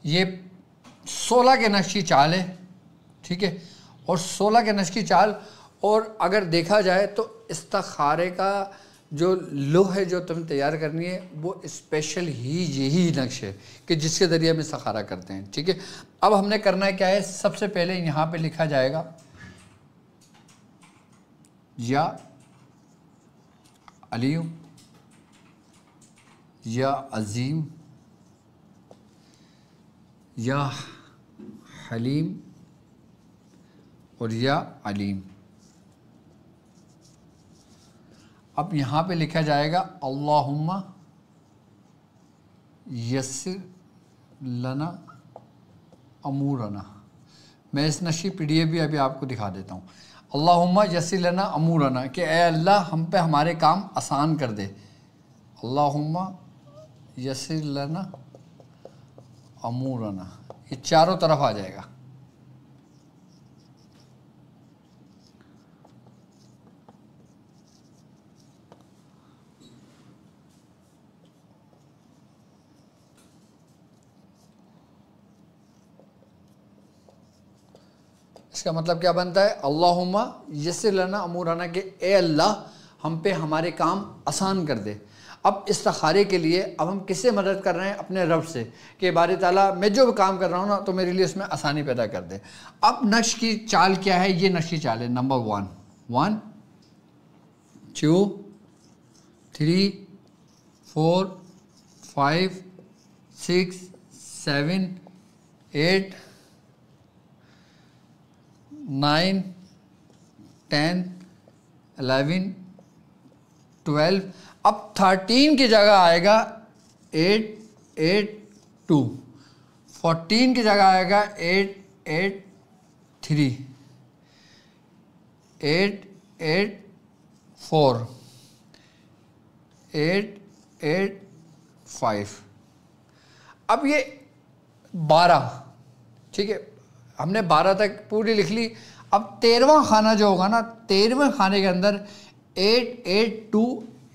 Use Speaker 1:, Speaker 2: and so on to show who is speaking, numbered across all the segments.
Speaker 1: یہ 16 کے نقش کی چال ہے، ٹھیک ہے، اور 16 کے نقش کی چال. اور اگر دیکھا جائے تو استخارے کا جو لوح ہے جو تمہیں تیار کرنی ہے وہ اسپیشل ہی یہی نقش ہے کہ جس کے ذریعے ہم استخارہ کرتے ہیں، ٹھیک ہے. اب ہم نے کرنا ہے کیا ہے، سب سے پہلے یہاں پہ لکھا جائے گا یا علی یا عظیم یا حلیم اور یا علیم. اب یہاں پہ لکھا جائے گا اللہم یسر لنا امورنا. میں اس نقشی پی ڈی ایف بھی ابھی آپ کو دکھا دیتا ہوں. اللہم یسر لنا امورنا کہ اے اللہ ہم پہ ہمارے کام آسان کر دے. اللہم یسر لنا امورنا، یہ چاروں طرف آ جائے گا. اس کا مطلب کیا بنتا ہے، اللہم یسر لنا امورنا کہ اے اللہ ہم پہ ہمارے کام آسان کر دے. اب استخارے کے لیے اب ہم کس سے مدد کر رہے ہیں، اپنے رب سے کہ باری تعالیٰ میں جو کام کر رہا ہوں نا تو میرے لیے اس میں آسانی پیدا کر دے. اب نقش کی چال کیا ہے، یہ نقش کی چال ہے. نمبر 1 1 2 3 4 5 6 7 8 9 10 11 12. اب 13 کی جگہ آئے گا 8 8 2. 14 کی جگہ آئے گا 8 8 3 8 8 4 8 8 5. اب یہ 12، ٹھیک ہے، ہم نے 12 تک پوری لکھ لی. اب 13واں خانہ جو ہوگا نا، 13ویں خانے کے اندر 8 8 2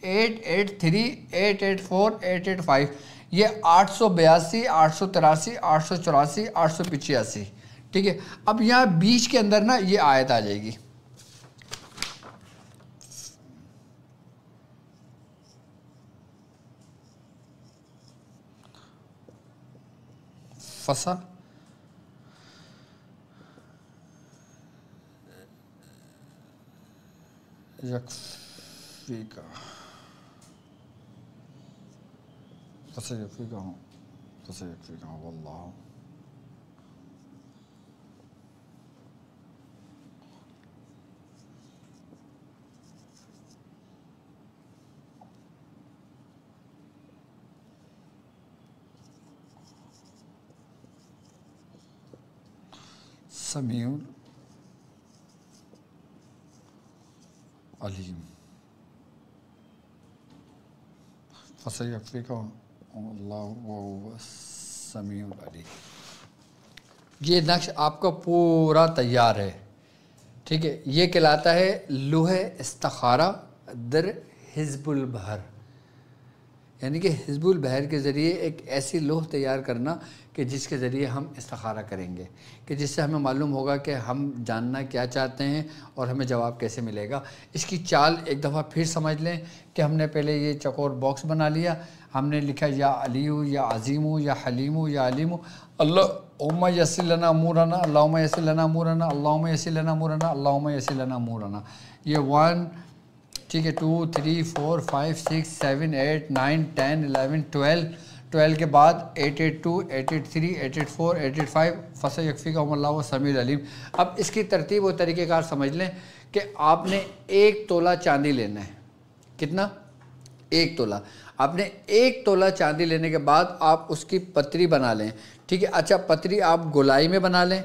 Speaker 1: 8 8 3 8 8 4 8 8 5، یہ 882 883 884 885، ٹھیک ہے. اب یہاں بیچ کے اندر نا یہ آیت آ جائے گی. فسا یکفیکا فسیکفیکا فسیکفیکا واللہ سمیع علیم. فسیکفیکا اللہ وہو السمیع العلیم. یہ نقش آپ کا پورا تیار ہے، ٹھیک ہے. یہ کہلاتا ہے لوح استخارہ در حزب البحر، یعنی کہ حزب البحر کے ذریعے ایک ایسی لوح تیار کرنا کہ جس کے ذریعے ہم استخارہ کریں گے، کہ جس سے ہمیں معلوم ہوگا کہ ہم جاننا کیا چاہتے ہیں اور ہمیں جواب کیسے ملے گا. اس کی چال ایک دفعہ پھر سمجھ لیں کہ ہم نے پہلے یہ چکور باکس بنا لیا، ہم نے لکھا یا علیو یا عظیمو یا حلیمو یا علیمو. اللہم یسر لنا امورنا اللہم یسر لنا امورنا اللہم یسر لنا امورنا اللہم یسر لنا امورنا. یہ 1 ٹھیک ہے 2 3 4 5 6 7 8 9 10 11 12 کے بعد 882 883 884 885 فسیکفیکہم اللہ والسمیع العلیم. اب اس کی ترتیب و طریقہ کار سمجھ لیں کہ آپ نے 1 تولہ چاندی لینا ہے. کتنا؟ 1 تولہ. آپ نے 1 تولہ چاندی لینے کے بعد آپ اس کی پتری بنا لیں، ٹھیک ہے. اچھا پتری آپ گولائی میں بنا لیں،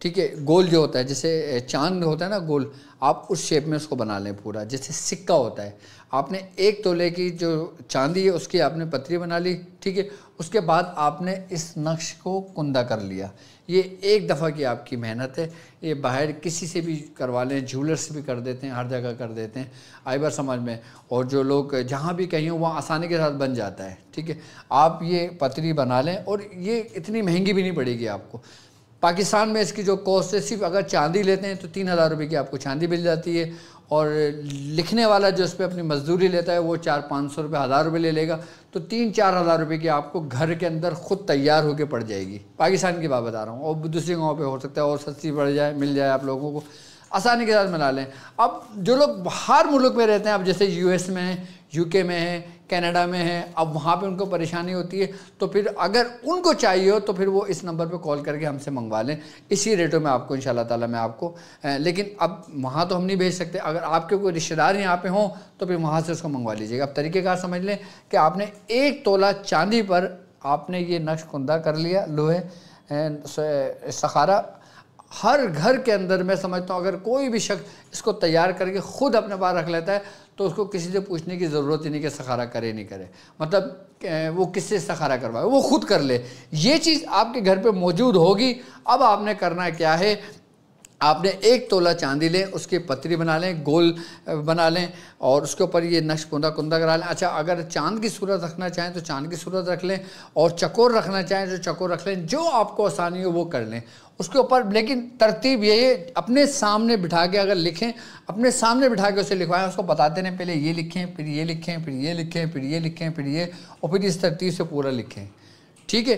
Speaker 1: ٹھیک ہے، گول جو ہوتا ہے جیسے چاند ہوتا ہے نا گول، آپ اس شیپ میں اس کو بنا لیں پورا، جیسے سکہ ہوتا ہے. آپ نے 1 تولے کی جو چاندی ہے اس کی آپ نے پتری بنا لی. ٹھیک ہے، اس کے بعد آپ نے اس نقش کو کندہ کر لیا. یہ ایک دفعہ کی آپ کی محنت ہے. یہ باہر کسی سے بھی کروا لیں، جھولر سے بھی کر دیتے ہیں، ہر جگہ کر دیتے ہیں، آئی بار سمجھ میں. اور جو لوگ جہاں بھی کہیں ہوں وہاں آسانی کے ساتھ بن جاتا ہے. ٹھیک ہے، آپ یہ پتری بنا لیں، اور یہ اتنی مہنگی بھی نہیں پڑے گی آپ کو. پاکستان میں اس کی جو کاسٹ ہے، صرف اگر چاندی لیتے ہیں تو 3000 روپے کی آپ کو چاندی مل جاتی ہے. اور لکھنے والا جو اس پہ اپنی مزدوری لیتا ہے وہ 400-500 روپے 1000 روپے لے لے گا، تو 3-4 ہزار روپے کی آپ کو گھر کے اندر خود تیار ہو کے پڑ جائے گی. پاکستان کی بات بتا رہا ہوں، اور دوسری گاؤں پہ ہو سکتا ہے اور سستی پڑ جائے، مل جائے آپ لوگوں کو، آسانی کے ساتھ بنا لیں. اب جو لوگ باہر ملک میں رہتے ہیں، اب جیسے US میں ہیں، UK میں ہیں، کینیڈا میں ہیں، اب وہاں پہ ان کو پریشانی ہوتی ہے، تو پھر اگر ان کو چاہیے ہو تو پھر وہ اس نمبر پہ کال کر کے ہم سے منگوا لیں. اسی ریٹوں میں آپ کو انشاءاللہ تعالیٰ میں آپ کو، لیکن اب وہاں تو ہم نہیں بھیج سکتے. اگر آپ کے کوئی رشتہ دار یہاں پہ ہوں تو پھر وہاں سے اس کو منگوا لیجیے گا. اب طریقہ کار سمجھ لیں کہ آپ نے 1 تولہ چاندی پر آپ نے یہ نقش کندہ کر لیا، لوہے استخارہ. ہر گھر کے اندر میں سمجھتا ہوں اگر کوئی بھی شخص اس کو تیار کر کے خود اپنے پاس رکھ لیتا ہے تو اس کو کسی سے پوچھنے کی ضرورت ہی نہیں کہ استخارہ کرے نہیں کرے. مطلب وہ کس سے استخارہ کروائے، وہ خود کر لے. یہ چیز آپ کے گھر پہ موجود ہوگی. اب آپ نے کرنا کیا ہے، آپ نے 1 تولہ چاندی لیں، اس کی پتری بنا لیں، گول بنا لیں، اور اس کے اوپر یہ نقش کندہ کرا لیں. اچھا، اگر چاند کی صورت رکھنا چاہیں تو چاند کی صورت رکھ لیں، اور چکور رکھنا چاہیں تو چکور رکھ لیں، جو آپ کو آسانی ہو وہ کر لیں اس کے اوپر. لیکن ترتیب یہ ہے، اپنے سامنے بٹھا کے اگر لکھیں، اپنے سامنے بٹھا کے اسے لکھوائیں، اس کو بتاتے رہیں، پہلے یہ لکھیں، پھر یہ لکھیں، پھر یہ لکھیں، پھر یہ لکھیں، پھر یہ، اور پھر اس ترتیب سے پورا لکھیں. ٹھیک ہے،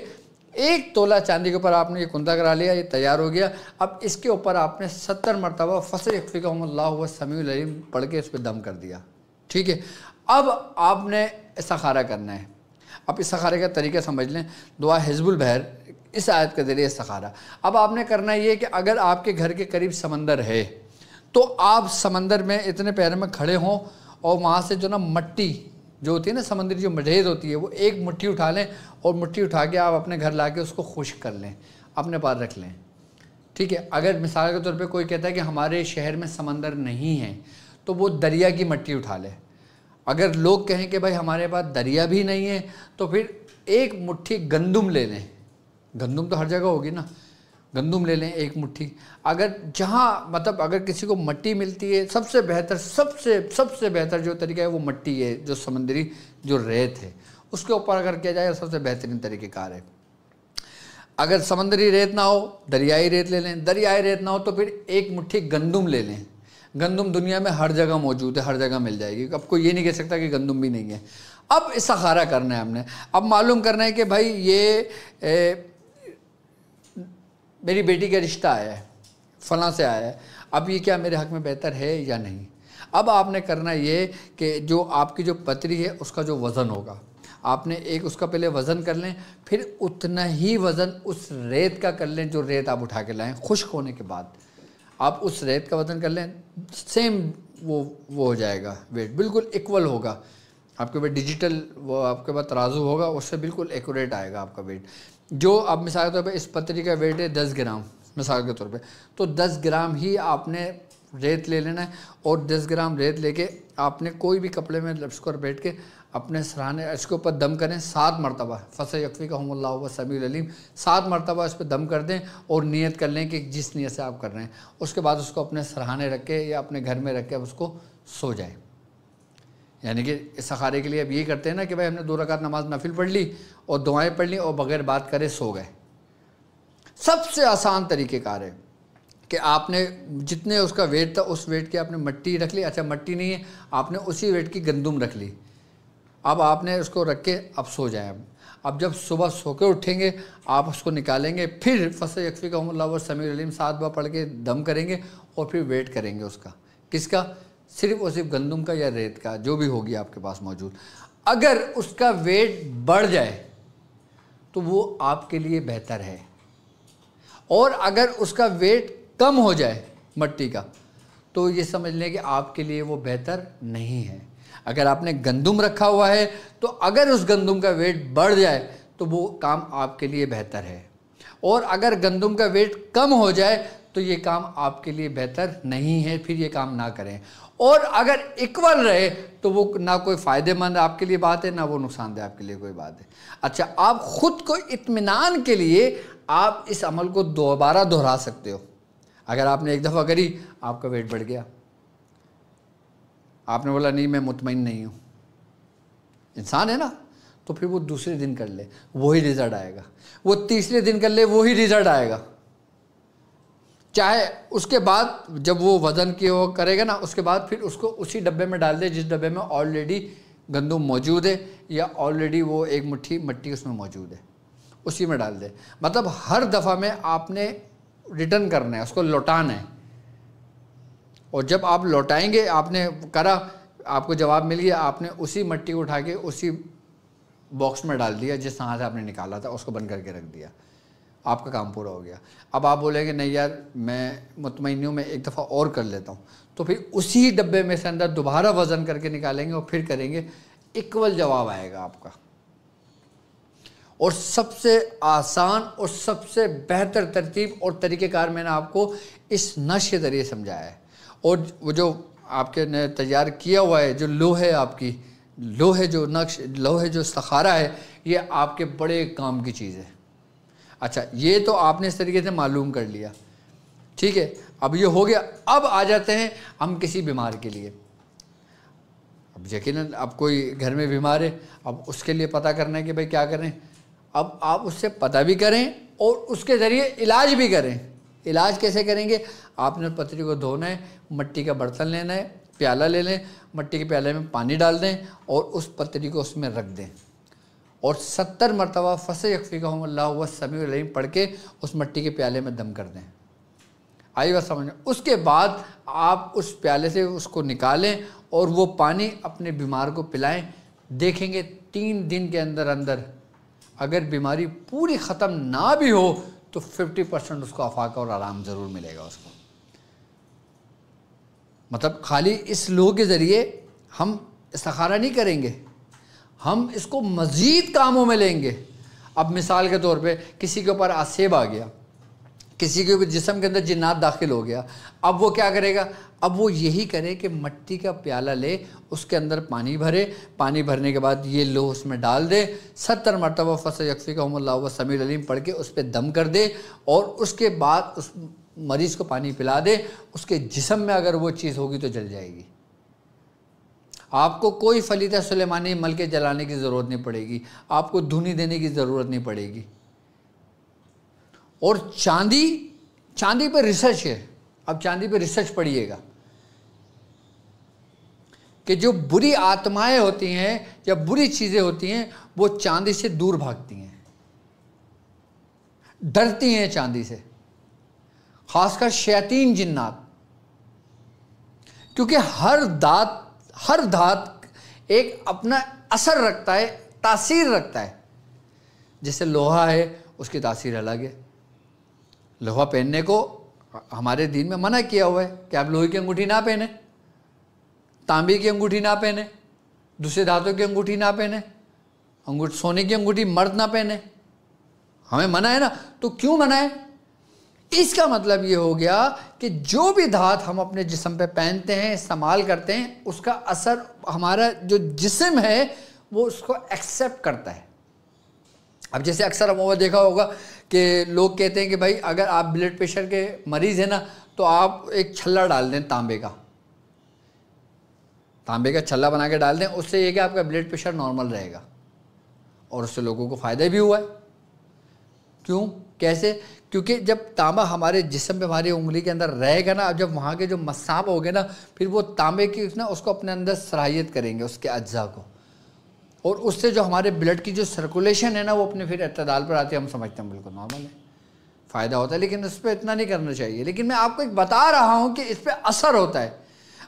Speaker 1: 1 تولہ چاندی کے اوپر آپ نے یہ کندہ کرا لیا، یہ تیار ہو گیا. اب اس کے اوپر آپ نے 70 مرتبہ فَسَيَكْفِيكَهُمُ اللَّهُ وَالسَّمِيعُ الْعَلِيمُ پڑھ کے اس پہ دم کر دیا. ٹھیک ہے، اب آپ نے استخارہ کرنا ہے. اب استخارے کا طریقہ سمجھ لیں، دعا حزب البحر اس آیت کے ذریعے استخارہ. اب آپ نے کرنا یہ کہ اگر آپ کے گھر کے قریب سمندر ہے تو آپ سمندر میں اتنے پیرے میں کھڑے ہوں، اور وہاں سے جو نا مٹی جو ہوتی ہے نا سمندری جو ریت ہوتی ہے، وہ 1 مٹھی اٹھا لیں، اور مٹھی اٹھا کے آپ اپنے گھر لا کے اس کو خشک کر لیں، اپنے پاس رکھ لیں. ٹھیک ہے، اگر مثال کے طور پہ کوئی کہتا ہے کہ ہمارے شہر میں سمندر نہیں ہے تو وہ دریا کی مٹی اٹھا لے. اگر لوگ کہیں کہ بھائی ہمارے پاس دریا بھی نہیں ہے تو پھر 1 مٹھی گندم لے لیں. گندم تو ہر جگہ ہوگی نا، گندم لے لیں 1 مٹھی. اگر جہاں مطلب اگر کسی کو مٹی ملتی ہے، سب سے بہتر سب سے بہتر جو طریقہ ہے وہ مٹی ہے، جو سمندری جو ریت ہے اس کے اوپر اگر کیا جائے سب سے بہترین طریقہ کار ہے. اگر سمندری ریت نہ ہو، دریائی ریت لے لیں. دریائی ریت نہ ہو تو پھر 1 مٹھی گندم لے لیں. گندم دنیا میں ہر جگہ موجود ہے، ہر جگہ مل جائے گی. اب کوئی یہ نہیں کہہ سکتا کہ گندم بھی نہیں ہے. اب استخارہ کرنا ہے ہم نے. اب معلوم کرنا ہے کہ بھائی یہ میری بیٹی کا رشتہ آیا ہے، فلاں سے آیا ہے، اب یہ کیا میرے حق میں بہتر ہے یا نہیں. اب آپ نے کرنا یہ کہ جو آپ کی جو پتری ہے اس کا جو وزن ہوگا، آپ نے اس کا پہلے وزن کر لیں، پھر اتنا ہی وزن اس ریت کا کر لیں جو ریت آپ اٹھا کے لائیں. خشک ہونے کے بعد آپ اس ریت کا وزن کر لیں، سیم وہ ہو جائے گا، ویٹ بالکل ایکول ہوگا. آپ کے پاس ڈیجیٹل وہ آپ کے پاس ترازو ہوگا، اس سے بالکل ایکوریٹ آئے گا آپ کا ویٹ. جو اب مثال کے طور پہ اس پتری کا ویٹ ہے 10 گرام مثال کے طور پہ، تو 10 گرام ہی آپ نے ریت لے لینا ہے. اور 10 گرام ریت لے کے آپ نے کوئی بھی کپڑے میں اس کو بیٹھ کے اپنے سراہنے اس کے اوپر دم کریں 7 مرتبہ. فَسَيَكْفِيكَهُمُ اللَّهُ وَالسَّمِيعُ الْعَلِيمُ 7 مرتبہ اس پہ دم کر دیں، اور نیت کر لیں کہ جس نیت سے آپ کر رہے ہیں. اس کے بعد اس کو اپنے سراہنے رکھ کے یا اپنے گھر میں رکھ کے اب اس کو سو جائیں. یعنی کہ استخارے کے لیے اب یہ کرتے ہیں نا کہ بھائی ہم نے 2 رکعت نماز نفل پڑھ لی اور دعائیں پڑھ لی اور بغیر بات کرے سو گئے. سب سے آسان طریقہ کار ہے کہ آپ نے جتنے اس کا ویٹ تھا اس ویٹ کی آپ نے مٹی رکھ لی. اچھا مٹی نہیں ہے، آپ نے اسی ویٹ کی گندم رکھ لی. اب آپ نے اس کو رکھ کے اب سو جائیں. اب جب صبح سو کے اٹھیں گے آپ اس کو نکالیں گے، پھر فَسَيَكْفِيكَهُمُ اللَّهُ وَالسَّمِيعُ الْعَلِيمُ 7 بار پڑھ کے دم کریں گے، اور پھر ویٹ کریں گے اس کا. کس کا؟ صرف اور صرف گندم کا یا ریت کا، جو بھی ہوگی آپ کے پاس موجود. اگر اس کا ویٹ بڑھ جائے تو وہ آپ کے لیے بہتر ہے، اور اگر اس کا ویٹ کم ہو جائے مٹی کا تو یہ سمجھ لیں کہ آپ کے لیے وہ بہتر نہیں ہے. اگر آپ نے گندم رکھا ہوا ہے تو اگر اس گندم کا ویٹ بڑھ جائے تو وہ کام آپ کے لیے بہتر ہے. اور اگر گندم کا ویٹ کم ہو جائے تو یہ کام آپ کے لیے بہتر نہیں ہے، پھر یہ کام نہ کریں۔ اور اگر ایکول رہے تو وہ نہ کوئی فائدہ مند آپ کے لیے بات ہے، نہ وہ نقصان دہ آپ کے لیے کوئی بات ہے۔ اچھا، آپ خود کو اطمینان کے لیے آپ اس عمل کو دوبارہ دہرا سکتے ہو۔ اگر آپ نے ایک دفعہ کری، آپ کا ویٹ بڑھ گیا، آپ نے بولا نہیں میں مطمئن نہیں ہوں، انسان ہے نا، تو پھر وہ دوسرے دن کر لے وہی رزلٹ آئے گا، وہ تیسرے دن کر لے وہی رزلٹ آئے گا، چاہے اس کے بعد جب وہ وزن کی وہ کرے گا نا، اس کے بعد پھر اس کو اسی ڈبے میں ڈال دے جس ڈبے میں آلریڈی گندم موجود ہے، یا آلریڈی وہ ایک مٹھی مٹی اس میں موجود ہے، اسی میں ڈال دے۔ مطلب ہر دفعہ میں آپ نے ریٹرن کرنا ہے، اس کو لوٹانا ہے، اور جب آپ لوٹائیں گے، آپ نے کرا، آپ کو جواب مل گیا، آپ نے اسی مٹی کو اٹھا کے اسی باکس میں ڈال دیا جس طرح سے آپ نے نکالا تھا، اس کو بند کر کے رکھ دیا، آپ کا کام پورا ہو گیا۔ اب آپ بولیں گے نہیں یار میں مطمئن ہوں، میں ایک دفعہ اور کر لیتا ہوں، تو پھر اسی ڈبے میں سے اندر دوبارہ وزن کر کے نکالیں گے اور پھر کریں گے، ایکول جواب آئے گا آپ کا۔ اور سب سے آسان اور سب سے بہتر ترتیب اور طریقہ کار میں نے آپ کو اس نقش کے ذریعے سمجھایا ہے۔ اور وہ جو آپ کے نے تیار کیا ہوا ہے، جو لوہے آپ کی لوہے جو نقش، لوہے جو استخارہ ہے، یہ آپ کے بڑے کام کی چیز ہے۔ اچھا، یہ تو آپ نے اس طریقے سے معلوم کر لیا، ٹھیک ہے، اب یہ ہو گیا۔ اب آ جاتے ہیں ہم کسی بیمار کے لیے۔ اب یقیناً اب کوئی گھر میں بیمار ہے، اب اس کے لیے پتہ کرنا ہے کہ بھائی کیا کریں۔ اب آپ اس سے پتہ بھی کریں اور اس کے ذریعے علاج بھی کریں۔ علاج کیسے کریں گے؟ آپ نے پتری کو دھونا ہے، مٹی کا برتن لینا ہے، پیالہ لے لیں، مٹی کے پیالے میں پانی ڈال دیں اور اس پتری کو اس میں رکھ دیں، اور 70 مرتبہ فَسَيَكْفِيكَهُمُ اللَّهُ هُوَ السَّمِيعُ الْعَلِيمُ پڑھ کے اس مٹی کے پیالے میں دم کر دیں۔ آئی بات سمجھ؟ اس کے بعد آپ اس پیالے سے اس کو نکالیں اور وہ پانی اپنے بیمار کو پلائیں۔ دیکھیں گے 3 دن کے اندر اندر اگر بیماری پوری ختم نہ بھی ہو تو 50% اس کو افاقہ اور آرام ضرور ملے گا اس کو۔ مطلب خالی اس لوح کے ذریعے ہم استخارہ نہیں کریں گے، ہم اس کو مزید کاموں میں لیں گے۔ اب مثال کے طور پہ کسی کے اوپر آسیب آ گیا، کسی کے جسم کے اندر جنات داخل ہو گیا، اب وہ کیا کرے گا؟ اب وہ یہی کرے کہ مٹی کا پیالہ لے، اس کے اندر پانی بھرے، پانی بھرنے کے بعد یہ لوح اس میں ڈال دے، 70 مرتبہ فَسَيَكْفِيكَهُمُ اللَّهُ وَالسَّمِيعُ الْعَلِيمُ پڑھ کے اس پہ دم کر دے، اور اس کے بعد اس مریض کو پانی پلا دے۔ اس کے جسم میں اگر وہ چیز ہوگی تو جل جائے گی۔ آپ کو کوئی فلیدہ سلیمانی مل کے جلانے کی ضرورت نہیں پڑے گی، آپ کو دھونی دینے کی ضرورت نہیں پڑے گی۔ اور چاندی پہ ریسرچ ہے، اب چاندی پہ ریسرچ پڑھیے گا کہ جو بری آتمائیں ہوتی ہیں یا بری چیزیں ہوتی ہیں وہ چاندی سے دور بھاگتی ہیں، ڈرتی ہیں چاندی سے، خاص کر شیاطین جنات، کیونکہ ہر دھات ایک اپنا اثر رکھتا ہے، تاثیر رکھتا ہے۔ جیسے لوہا ہے، اس کی تاثیر الگ ہے۔ لوہا پہننے کو ہمارے دین میں منع کیا ہوا ہے کہ آپ لوہے کی انگوٹھی نہ پہنیں، تانبے کی انگوٹھی نہ پہنیں، دوسرے دھاتوں کی انگوٹھی نہ پہنیں، سونے کی انگوٹھی مرد نہ پہنیں، ہمیں منع ہے نا۔ تو کیوں منع ہے؟ اس کا مطلب یہ ہو گیا کہ جو بھی دھات ہم اپنے جسم پہ پہنتے ہیں، استعمال کرتے ہیں، اس کا اثر ہمارا جو جسم ہے وہ اس کو ایکسیپٹ کرتا ہے۔ اب جیسے اکثر ہم وہ دیکھا ہوگا کہ لوگ کہتے ہیں کہ بھائی اگر آپ بلڈ پریشر کے مریض ہیں نا تو آپ ایک چھلا ڈال دیں، تانبے کا چھلا بنا کے ڈال دیں، اس سے یہ کہ آپ کا بلڈ پریشر نارمل رہے گا، اور اس سے لوگوں کو فائدہ بھی ہوا ہے۔ کیوں؟ کیسے؟ کیونکہ جب تانبا ہمارے جسم پہ ہماری انگلی کے اندر رہے گا نا، اب جب وہاں کے جو مسام ہو گئے نا، پھر وہ تانبے کی اس کو اپنے اندر صلاحیت کریں گے، اس کے اجزاء کو، اور اس سے جو ہمارے بلڈ کی جو سرکولیشن ہے نا وہ اپنے پھر اعتدال پر آتی ہے۔ ہم سمجھتے ہیں بالکل نارمل ہے، فائدہ ہوتا ہے، لیکن اس پہ اتنا نہیں کرنا چاہیے۔ لیکن میں آپ کو ایک بتا رہا ہوں کہ اس پہ اثر ہوتا ہے۔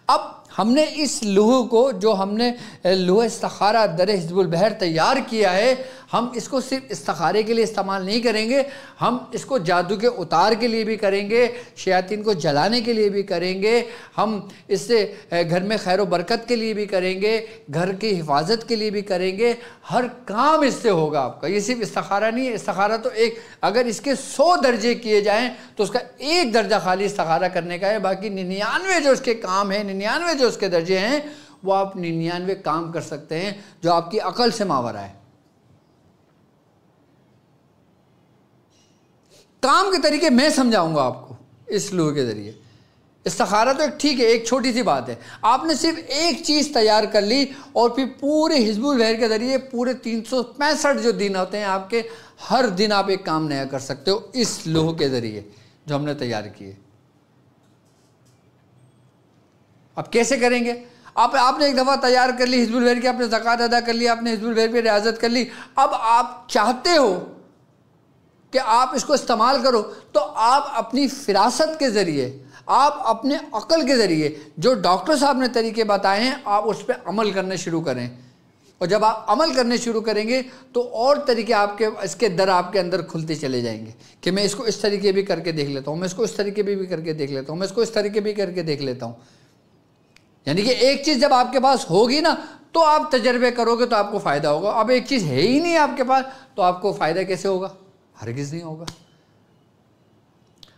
Speaker 1: اب ہم نے اس لوح کو، جو ہم نے لوح استخارہ در حزب البحر تیار کیا ہے، ہم اس کو صرف استخارے کے لیے استعمال نہیں کریں گے، ہم اس کو جادو کے اتار کے لیے بھی کریں گے، شیاطین کو جلانے کے لیے بھی کریں گے، ہم اس سے گھر میں خیر و برکت کے لیے بھی کریں گے، گھر کی حفاظت کے لیے بھی کریں گے، ہر کام اس سے ہوگا آپ کا۔ یہ صرف استخارہ نہیں ہے، استخارہ تو ایک، اگر اس کے 100 درجے کیے جائیں تو اس کا 1 درجہ خالی استخارہ کرنے کا ہے، باقی 99 جو اس کے کام ہیں، 99 جو اس کے درجے ہیں، وہ آپ 99 کام کر سکتے ہیں جو آپ کی عقل سے ماورا ہے۔ کام کے طریقے میں سمجھاؤں گا آپ کو اس لوح کے ذریعے۔ استخارہ تو ایک ٹھیک ہے، ایک چھوٹی سی بات ہے، آپ نے صرف ایک چیز تیار کر لی اور پھر پورے حزب البحر کے ذریعے پورے 365 جو دن ہوتے ہیں آپ کے، ہر دن آپ ایک کام نیا کر سکتے ہو اس لوح کے ذریعے جو ہم نے تیار کیے۔ اب کیسے کریں گے؟ آپ نے ایک دفعہ تیار کر لی حزب البحر کی، آپ نے زکوٰۃ ادا کر لی، آپ نے حزب البحر پہ ریاضت کر لی، اب آپ چاہتے ہو کہ آپ اس کو استعمال کرو، تو آپ اپنی فراست کے ذریعے، آپ اپنے عقل کے ذریعے جو ڈاکٹر صاحب نے طریقے بتائے ہیں، آپ اس پہ عمل کرنے شروع کریں، اور جب آپ عمل کرنے شروع کریں گے تو اور طریقے آپ کے، اس کے در آپ کے اندر کھلتے چلے جائیں گے کہ میں اس کو اس طریقے بھی کر کے دیکھ لیتا ہوں، میں اس کو اس طریقے بھی کر کے دیکھ لیتا ہوں، میں اس کو اس طریقے بھی کر کے دیکھ لیتا ہوں۔ یعنی کہ ایک چیز جب آپ کے پاس ہوگی نا تو آپ تجربے کرو گے تو آپ کو فائدہ ہوگا، اب ایک چیز ہے ہی نہیں آپ کے پاس تو آپ کو فائدہ کیسے ہوگا؟ ہرگز نہیں ہوگا۔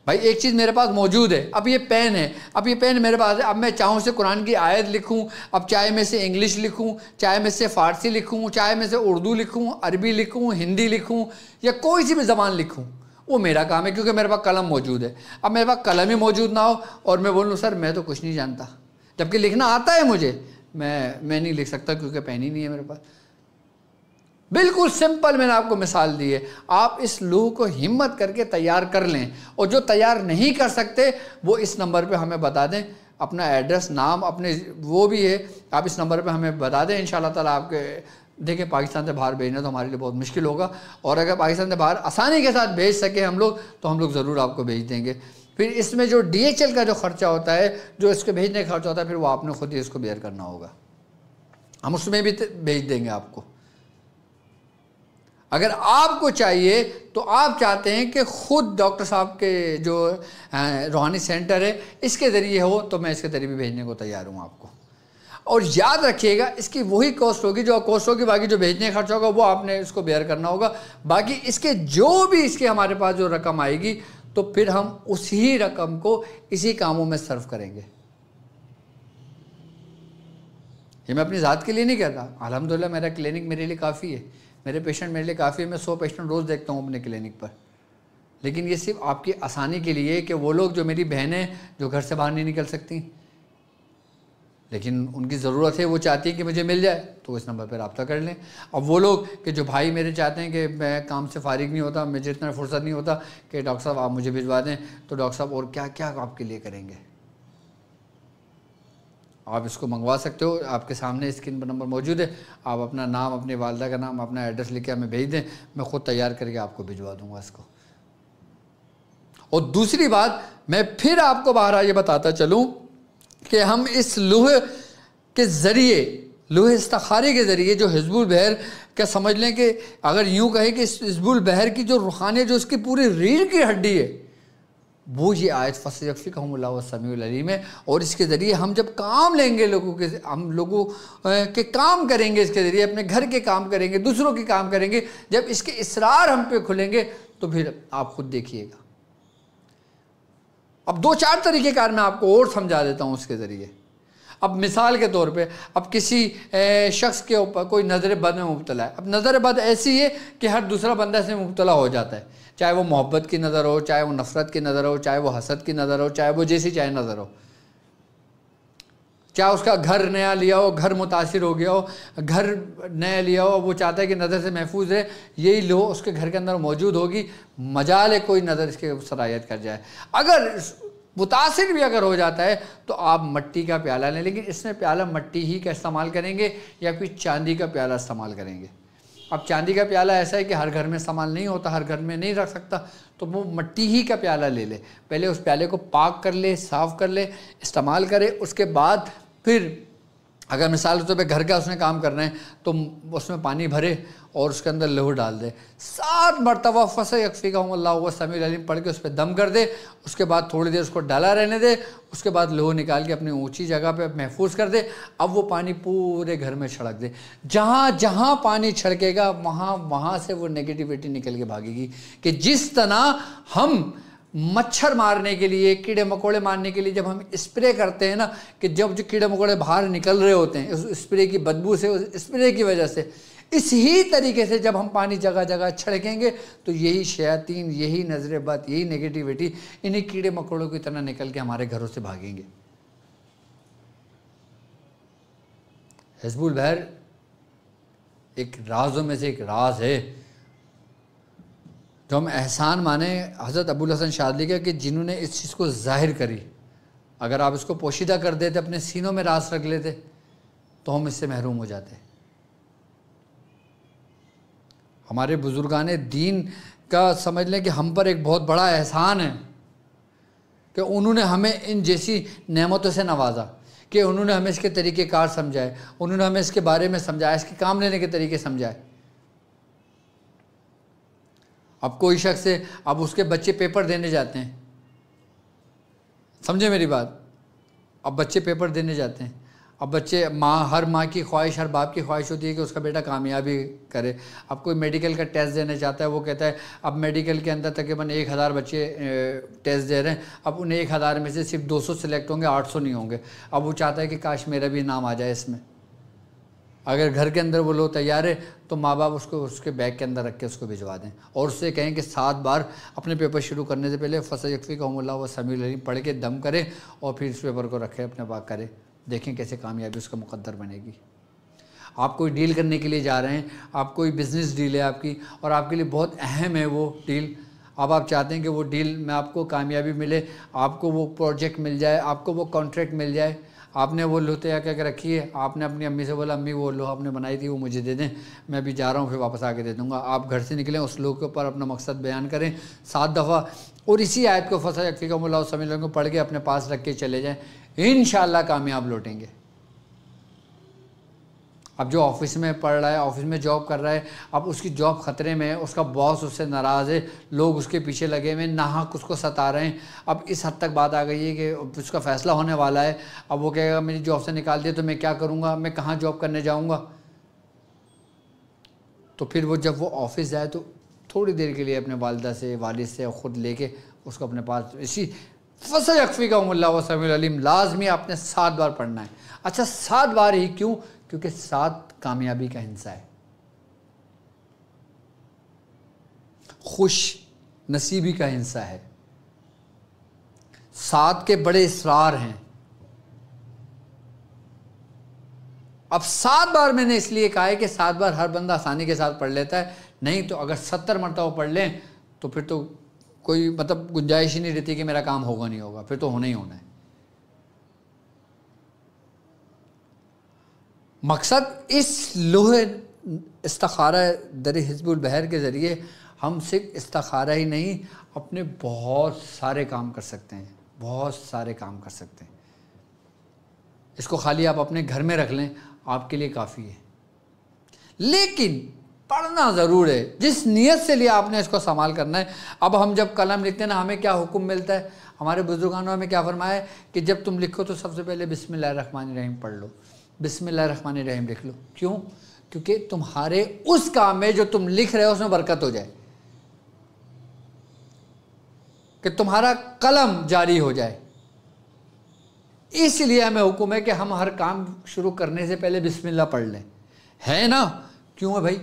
Speaker 1: بھائی ایک چیز میرے پاس موجود ہے، اب یہ پین ہے، اب یہ پین میرے پاس ہے، اب میں چاہوں سے قرآن کی آیت لکھوں، اب چاہے میں سے انگلش لکھوں، چاہے میں سے فارسی لکھوں، چاہے میں سے اردو لکھوں، عربی لکھوں، ہندی لکھوں، یا کوئی سی بھی زبان لکھوں، وہ میرا کام ہے کیونکہ میرے پاس قلم موجود ہے۔ اب میرے پاس قلم ہی موجود نہ ہو اور میں بولوں سر میں تو کچھ نہیں جانتا، جبکہ لکھنا آتا ہے مجھے، میں نہیں لکھ سکتا کیونکہ پین ہی نہیں ہے میرے پاس۔ بالکل سمپل میں نے آپ کو مثال دی ہے، آپ اس لوح کو ہمت کر کے تیار کر لیں، اور جو تیار نہیں کر سکتے وہ اس نمبر پہ ہمیں بتا دیں، اپنا ایڈریس، نام، اپنے وہ بھی ہے، آپ اس نمبر پہ ہمیں بتا دیں، انشاءاللہ تعالیٰ آپ کے، دیکھیں پاکستان سے باہر بھیجنا تو ہمارے لیے بہت مشکل ہوگا، اور اگر پاکستان سے باہر آسانی کے ساتھ بھیج سکیں ہم لوگ تو ہم لوگ ضرور آپ کو بھیج دیں گے۔ پھر اس میں جو DHL کا جو خرچہ ہوتا ہے، جو اس کے بھیجنے کا خرچہ ہوتا ہے، پھر وہ آپ نے خود ہی اس کو بیئر کرنا ہوگا، ہم اس میں بھی بھیج دیں گے آپ کو۔ اگر آپ کو چاہیے تو آپ چاہتے ہیں کہ خود ڈاکٹر صاحب کے جو روحانی سینٹر ہے اس کے ذریعے ہو، تو میں اس کے ذریعے بھی بھیجنے کو تیار ہوں آپ کو۔ اور یاد رکھیے گا اس کی وہی کاسٹ ہوگی جو کاسٹ ہوگی، باقی جو بھیجنے کا خرچہ ہوگا وہ آپ نے اس کو بیئر کرنا ہوگا، باقی اس کے جو بھی اس کے ہمارے پاس جو رقم آئے گی تو پھر ہم اسی رقم کو اسی کاموں میں صرف کریں گے۔ یہ میں اپنی ذات کے لیے نہیں کہتا، الحمدللہ میرا کلینک میرے لیے کافی ہے، میرے پیشنٹ میرے لیے کافی ہے، میں 100 پیشنٹ روز دیکھتا ہوں اپنے کلینک پر، لیکن یہ صرف آپ کی آسانی کے لیے کہ وہ لوگ جو میری بہنیں جو گھر سے باہر نہیں نکل سکتی لیکن ان کی ضرورت ہے، وہ چاہتی ہیں کہ مجھے مل جائے، تو اس نمبر پہ رابطہ کر لیں۔ اب وہ لوگ کہ جو بھائی میرے چاہتے ہیں کہ میں کام سے فارغ نہیں ہوتا، مجھے اتنا فرصت نہیں ہوتا کہ ڈاکٹر صاحب آپ مجھے بھجوا دیں، تو ڈاکٹر صاحب اور کیا کیا آپ کے لیے کریں گے، آپ اس کو منگوا سکتے ہو، آپ کے سامنے اسکرین پر نمبر موجود ہے، آپ اپنا نام، اپنی والدہ کا نام، اپنا ایڈریس لکھ کے ہمیں بھیج دیں، میں خود تیار کر کے آپ کو بھجوا دوں گا اس کو۔ اور دوسری بات میں پھر آپ کو بہرحال یہ بتاتا چلوں کہ ہم اس لوح کے ذریعے، لوح استخارے کے ذریعے جو حزب البحر کا، سمجھ لیں کہ اگر یوں کہیں کہ حزب البحر کی جو روحانی، جو اس کی پوری ریڑھ کی ہڈی ہے، وہ یہ آیت فَسَيَكْفِيكَهُمُ اللَّهُ السَّمِيعُ الْعَلِيمُ ہے، اور اس کے ذریعے ہم جب کام لیں گے لوگوں کے، ہم لوگوں کے کام کریں گے، اس کے ذریعے اپنے گھر کے کام کریں گے، دوسروں کے کام کریں گے، جب اس کے اسرار ہم پہ کھلیں گے تو پھر آپ خود دیکھیے گا۔ اب 2-4 طریقے کار میں آپ کو اور سمجھا دیتا ہوں اس کے ذریعے۔ اب مثال کے طور پہ اب کسی شخص کے اوپر کوئی نظر بد میں مبتلا ہے، اب نظر بد ایسی ہے کہ ہر دوسرا بندہ اس میں مبتلا ہو جاتا ہے، چاہے وہ محبت کی نظر ہو، چاہے وہ نفرت کی نظر ہو، چاہے وہ حسد کی نظر ہو، چاہے وہ جیسی چاہے نظر ہو، چاہے اس کا گھر نیا لیا ہو، گھر متاثر ہو گیا ہو، گھر نیا لیا ہو، وہ چاہتا ہے کہ نظر سے محفوظ رہے، یہی لو اس کے گھر کے اندر موجود ہوگی، مجال ہے کوئی نظر اس کے صلاحیت کر جائے۔ اگر متاثر بھی اگر ہو جاتا ہے تو آپ مٹی کا پیالہ لیں، لیکن اس میں پیالہ مٹی ہی کا استعمال کریں گے یا کوئی چاندی کا پیالہ استعمال کریں گے۔ اب چاندی کا پیالہ ایسا ہے کہ ہر گھر میں استعمال نہیں ہوتا، ہر گھر میں نہیں رکھ سکتا، تو وہ مٹی ہی کا پیالہ لے لے، پہلے اس پیالے کو پاک کر لے، صاف کر لے، استعمال کرے، اس کے بعد پھر اگر مثال کے طور پہ گھر کا اس نے کام کرنا ہے تو اس میں پانی بھرے اور اس کے اندر لہو ڈال دے، 7 مرتبہ فَسَيَكْفِيكَهُمُ اللَّهُ وَهُوَ السَّمِيعُ الْعَلِيمُ پڑھ کے اس پہ دم کر دے، اس کے بعد تھوڑی دیر اس کو ڈالا رہنے دے، اس کے بعد لہو نکال کے اپنی اونچی جگہ پہ محفوظ کر دے، اب وہ پانی پورے گھر میں چھڑک دے، جہاں جہاں پانی چھڑکے گا وہاں سے وہ نیگیٹیوٹی نکل کے بھاگے گی۔ کہ جس طرح ہم مچھر مارنے کے لیے، کیڑے مکوڑے مارنے کے لیے جب ہم اسپرے کرتے ہیں نا، کہ جب جو کیڑے مکوڑے باہر نکل رہے ہوتے ہیں اس اسپرے کی بدبو سے، اس اسپرے کی وجہ سے، اس ہی طریقے سے جب ہم پانی جگہ جگہ چھڑکیں گے تو یہی شیاطین، یہی نظر بد، یہی نیگیٹیوٹی انہی کیڑے مکوڑوں کی طرح نکل کے ہمارے گھروں سے بھاگیں گے۔ حزب البحر ایک رازوں میں سے ایک راز ہے جو ہم احسان مانیں حضرت ابوالحسن شاذلی کا، کہ جنہوں نے اس چیز کو ظاہر کری۔ اگر آپ اس کو پوشیدہ کر دیتے، اپنے سینوں میں راز رکھ لیتے تو ہم اس سے محروم ہو جاتے۔ ہمارے بزرگان دین کا سمجھ لیں کہ ہم پر ایک بہت بڑا احسان ہے کہ انہوں نے ہمیں ان جیسی نعمتوں سے نوازا، کہ انہوں نے ہمیں اس کے طریقہ کار سمجھائے، انہوں نے ہمیں اس کے بارے میں سمجھایا، اس کے کام لینے کے طریقے سمجھائے۔ اب کوئی شخص ہے، اب اس کے بچے پیپر دینے جاتے ہیں، سمجھے میری بات، اب بچے پیپر دینے جاتے ہیں، اب بچے ہر ماں کی خواہش، ہر باپ کی خواہش ہوتی ہے کہ اس کا بیٹا کامیابی کرے۔ اب کوئی میڈیکل کا ٹیسٹ دینے چاہتا ہے، وہ کہتا ہے اب میڈیکل کے اندر تقریباً 1000 بچے ٹیسٹ دے رہے ہیں، اب ان 1000 میں سے صرف 200 سلیکٹ ہوں گے، 800 نہیں ہوں گے۔ اب وہ چاہتا ہے کہ کاش میرا بھی نام آ جائے اس میں۔ اگر گھر کے اندر وہ لوگ تیار ہے تو ماں باپ اس کو اس کے بیگ کے اندر رکھ کے اس کو بھجوا دیں، اور اس سے کہیں کہ 7 بار اپنے پیپر شروع کرنے سے پہلے فَسَيَكْفِيكَهُمُ اللَّهُ وَهُوَ السَّمِيعُ الْعَلِيمُ پڑھ کے دم کرے اور پھر اس پیپر کو رکھے اپنے پاس کرے، دیکھیں کیسے کامیابی اس کا مقدر بنے گی۔ آپ کوئی ڈیل کرنے کے لیے جا رہے ہیں، آپ کوئی بزنس ڈیل ہے آپ کی، اور آپ کے لیے بہت اہم ہے وہ ڈیل، اب آپ چاہتے ہیں کہ وہ ڈیل میں آپ کو کامیابی ملے، آپ کو وہ پروجیکٹ مل جائے، آپ کو وہ کانٹریکٹ مل جائے، آپ نے وہ لوہ تیار کر کے رکھی ہے، آپ نے اپنی امی سے بولا امی وہ لوہ آپ نے بنائی تھی وہ مجھے دے دیں، میں بھی جا رہا ہوں پھر واپس آ کے دے دوں گا۔ آپ گھر سے نکلیں، اس لوہ کے اوپر اپنا مقصد بیان کریں 7 دفعہ، اور اسی آیت کو فَسَيَكْفِيكَهُمُ اللَّهُ السَّمِيعُ الْعَلِيمُ کو پڑھ کے اپنے پاس رکھ کے چلے جائیں، انشاءاللہ کامیاب لوٹیں گے۔ اب جو آفس میں پڑھ رہا ہے، آفس میں جاب کر رہا ہے، اب اس کی جاب خطرے میں ہے، اس کا باس اس سے ناراض ہے، لوگ اس کے پیچھے لگے ہوئے ہیں، ناحق اس کو ستا رہے ہیں، اب اس حد تک بات آ گئی ہے کہ اس کا فیصلہ ہونے والا ہے، اب وہ کہے گا میری جاب سے نکال دیا تو میں کیا کروں گا، میں کہاں جاب کرنے جاؤں گا؟ تو پھر وہ جب وہ آفس جائے تو تھوڑی دیر کے لیے اپنے والدہ سے، والد سے خود لے کے اس کو اپنے پاس، اسی فَسَيَكْفِيكَهُمُ اللَّهُ وَهُوَ السَّمِيعُ الْعَلِيمُ لازمی آپ نے 7 بار پڑھنا ہے۔ اچھا 7 بار ہی کیوں؟ کیونکہ 7 کامیابی کا ہندسہ ہے، خوش نصیبی کا ہندسہ ہے، 7 کے بڑے اسرار ہیں۔ اب 7 بار میں نے اس لیے کہا ہے کہ 7 بار ہر بندہ آسانی کے ساتھ پڑھ لیتا ہے، نہیں تو اگر 70 مرتبہ پڑھ لیں تو پھر تو کوئی مطلب گنجائش ہی نہیں رہتی کہ میرا کام ہوگا نہیں ہوگا، پھر تو ہونا ہی ہونا ہے۔ مقصد اس لوح استخارہ در حزب البحر کے ذریعے ہم صرف استخارہ ہی نہیں، اپنے بہت سارے کام کر سکتے ہیں، بہت سارے کام کر سکتے ہیں۔ اس کو خالی آپ اپنے گھر میں رکھ لیں، آپ کے لیے کافی ہے، لیکن پڑھنا ضرور ہے، جس نیت سے لیے آپ نے اس کو استعمال کرنا ہے۔ اب ہم جب قلم لکھتے ہیں نا، ہمیں کیا حکم ملتا ہے؟ ہمارے بزرگانوں نے ہمیں کیا فرمایا ہے کہ جب تم لکھو تو سب سے پہلے بسم اللہ الرحمن الرحیم پڑھ لو، بسم اللہ الرحمن الرحیم لکھ لو۔ کیوں؟ کیونکہ تمہارے اس کام میں جو تم لکھ رہے ہو اس میں برکت ہو جائے، کہ تمہارا قلم جاری ہو جائے، اس لیے ہمیں حکم ہے کہ ہم ہر کام شروع کرنے سے پہلے بسم اللہ پڑھ لیں، ہے نا؟ کیوں ہے بھائی؟